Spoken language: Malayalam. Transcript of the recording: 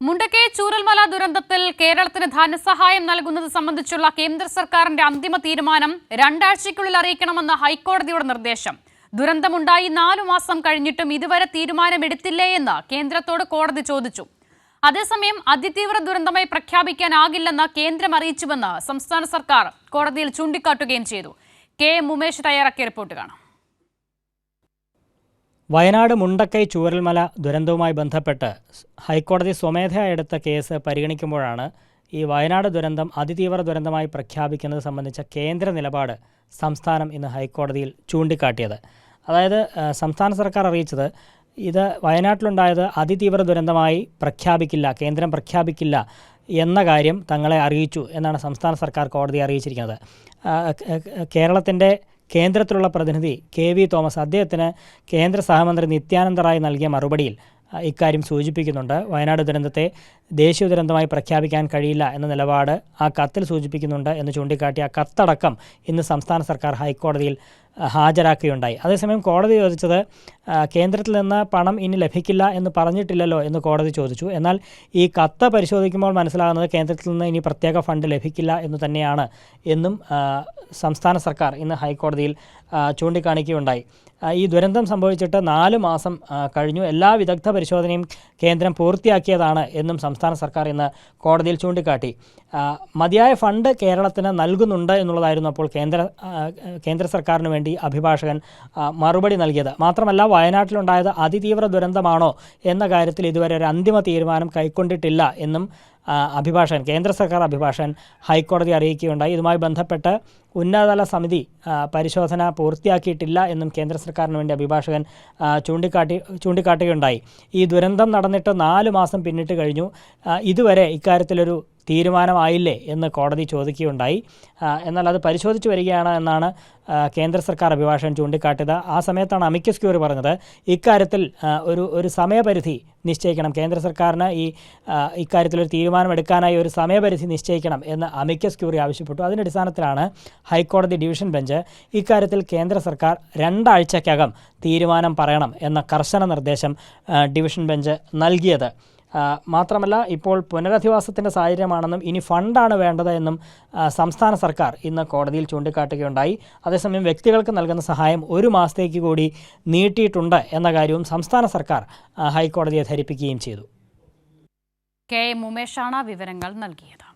മുണ്ടക്കൈ ചൂരൽമല ദുരന്തത്തിൽ കേരളത്തിന് ധനസഹായം നൽകുന്നത് സംബന്ധിച്ചുള്ള കേന്ദ്ര സർക്കാരിന്റെ അന്തിമ തീരുമാനം 2 ആഴ്ചയ്ക്കുള്ളിൽ അറിയിക്കണമെന്ന് ഹൈക്കോടതിയുടെ നിർദ്ദേശം. ദുരന്തമുണ്ടായി 4 മാസം കഴിഞ്ഞിട്ടും ഇതുവരെ തീരുമാനമെടുത്തില്ലേ എന്ന് കേന്ദ്രത്തോട് കോടതി ചോദിച്ചു. അതേസമയം അതിതീവ്ര ദുരന്തമായി പ്രഖ്യാപിക്കാനാകില്ലെന്ന് കേന്ദ്രം അറിയിച്ചുവെന്ന് സംസ്ഥാന സർക്കാർ കോടതിയിൽ ചൂണ്ടിക്കാട്ടുകയും ചെയ്തു. KM ഉമേഷ് തയ്യാറാക്കിയ റിപ്പോർട്ട് കാണാം. വയനാട് മുണ്ടക്കൈ ചൂരൽമല ദുരന്തവുമായി ബന്ധപ്പെട്ട് ഹൈക്കോടതി സ്വമേധയാ എടുത്ത കേസ് പരിഗണിക്കുമ്പോഴാണ് ഈ വയനാട് ദുരന്തം അതിതീവ്ര ദുരന്തമായി പ്രഖ്യാപിക്കുന്നത് സംബന്ധിച്ച കേന്ദ്ര നിലപാട് സംസ്ഥാനം ഇന്ന് ഹൈക്കോടതിയിൽ ചൂണ്ടിക്കാട്ടിയത്. അതായത് സംസ്ഥാന സർക്കാർ അറിയിച്ചത് ഇത് വയനാട്ടിലുണ്ടായത് അതിതീവ്ര ദുരന്തമായി പ്രഖ്യാപിക്കില്ല, കേന്ദ്രം പ്രഖ്യാപിക്കില്ല എന്ന കാര്യം തങ്ങളെ അറിയിച്ചു എന്നാണ് സംസ്ഥാന സർക്കാർ കോടതിയെ അറിയിച്ചിരിക്കുന്നത്. കേരളത്തിൻ്റെ കേന്ദ്രത്തിലുള്ള പ്രതിനിധി KV തോമസ് അദ്ദേഹത്തിന് കേന്ദ്ര സഹമന്ത്രി നിത്യാനന്ദ റായ് നൽകിയ മറുപടിയിൽ ഇക്കാര്യം സൂചിപ്പിക്കുന്നുണ്ട്. വയനാട് ദുരന്തത്തെ ദേശീയ ദുരന്തമായി പ്രഖ്യാപിക്കാൻ കഴിയില്ല എന്ന നിലപാട് ആ കത്തിൽ സൂചിപ്പിക്കുന്നുണ്ട് എന്ന് ചൂണ്ടിക്കാട്ടി ആ കത്തടക്കം ഇന്ന് സംസ്ഥാന സർക്കാർ ഹൈക്കോടതിയിൽ ഹാജരാക്കുകയുണ്ടായി. അതേസമയം കോടതി ചോദിച്ചത് കേന്ദ്രത്തിൽ നിന്ന് പണം ഇനി ലഭിക്കില്ല എന്ന് പറഞ്ഞിട്ടില്ലല്ലോ എന്ന് കോടതി ചോദിച്ചു. എന്നാൽ ഈ കത്ത് പരിശോധിക്കുമ്പോൾ മനസ്സിലാകുന്നത് കേന്ദ്രത്തിൽ നിന്ന് ഇനി പ്രത്യേക ഫണ്ട് ലഭിക്കില്ല എന്ന് തന്നെയാണ് എന്നും സംസ്ഥാന സർക്കാർ ഇന്ന് ഹൈക്കോടതിയിൽ ചൂണ്ടിക്കാണിക്കുകയുണ്ടായി. ഈ ദുരന്തം സംഭവിച്ചിട്ട് 4 മാസം കഴിഞ്ഞു, എല്ലാ വിദഗ്ധ പരിശോധനയും കേന്ദ്രം പൂർത്തിയാക്കിയതാണ് എന്നും സംസ്ഥാന സർക്കാർ ഇന്ന് കോടതിയിൽ ചൂണ്ടിക്കാട്ടി. മതിയായ ഫണ്ട് കേരളത്തിന് നൽകുന്നുണ്ട് എന്നുള്ളതായിരുന്നു അപ്പോൾ കേന്ദ്ര സർക്കാരിന് വേണ്ടി അഭിഭാഷകൻ മറുപടി നൽകിയത്. മാത്രമല്ല വയനാട്ടിലുണ്ടായത് അതിതീവ്ര ദുരന്തമാണോ എന്ന കാര്യത്തിൽ ഇതുവരെ ഒരു അന്തിമ തീരുമാനം കൈക്കൊണ്ടിട്ടില്ല എന്നും കേന്ദ്ര സർക്കാർ അഭിഭാഷകൻ ഹൈക്കോടതി അറിയിക്കുകയുണ്ടായി. ഇതുമായി ബന്ധപ്പെട്ട് ഉന്നതതല സമിതി പരിശോധന പൂർത്തിയാക്കിയിട്ടില്ല എന്നും കേന്ദ്ര സർക്കാരിന് വേണ്ടി അഭിഭാഷകൻ ചൂണ്ടിക്കാട്ടുകയുണ്ടായി. ഈ ദുരന്തം നടന്നിട്ട് 4 മാസം പിന്നിട്ട് കഴിഞ്ഞു, ഇതുവരെ ഇക്കാര്യത്തിലൊരു തീരുമാനമായില്ലേ എന്ന് കോടതി ചോദിക്കുകയുണ്ടായി. എന്നാൽ അത് പരിശോധിച്ചു വരികയാണ് എന്നാണ് കേന്ദ്ര സർക്കാർ അഭിഭാഷകൻ ചൂണ്ടിക്കാട്ടിയത്. ആ സമയത്താണ് അമിക്കസ് ക്യൂറി പറഞ്ഞത് ഇക്കാര്യത്തിൽ ഒരു സമയപരിധി നിശ്ചയിക്കണം, കേന്ദ്ര സർക്കാരിന് ഇക്കാര്യത്തിലൊരു തീരുമാനമെടുക്കാനായി ഒരു സമയപരിധി നിശ്ചയിക്കണം എന്ന് അമിക്കസ് ക്യൂറി ആവശ്യപ്പെട്ടു. അതിൻ്റെ അടിസ്ഥാനത്തിലാണ് ഹൈക്കോടതി ഡിവിഷൻ ബെഞ്ച് ഇക്കാര്യത്തിൽ കേന്ദ്ര സർക്കാർ 2 ആഴ്ചയ്ക്കകം തീരുമാനം പറയണം എന്ന കർശന നിർദ്ദേശം ഡിവിഷൻ ബെഞ്ച് നൽകിയത്. മാത്രമല്ല ഇപ്പോൾ പുനരധിവാസത്തിൻ്റെ സാഹചര്യമാണെന്നും ഇനി ഫണ്ടാണ് വേണ്ടത് എന്നും സംസ്ഥാന സർക്കാർ ഇന്ന് കോടതിയിൽ ചൂണ്ടിക്കാട്ടുകയുണ്ടായി. അതേസമയം വ്യക്തികൾക്ക് നൽകുന്ന സഹായം 1 മാസത്തേക്ക് കൂടി നീട്ടിയിട്ടുണ്ട് എന്ന കാര്യവും സംസ്ഥാന സർക്കാർ ഹൈക്കോടതിയെ ധരിപ്പിക്കുകയും ചെയ്തു. KM ഉമേഷാണ് വിവരങ്ങൾ നൽകിയത്.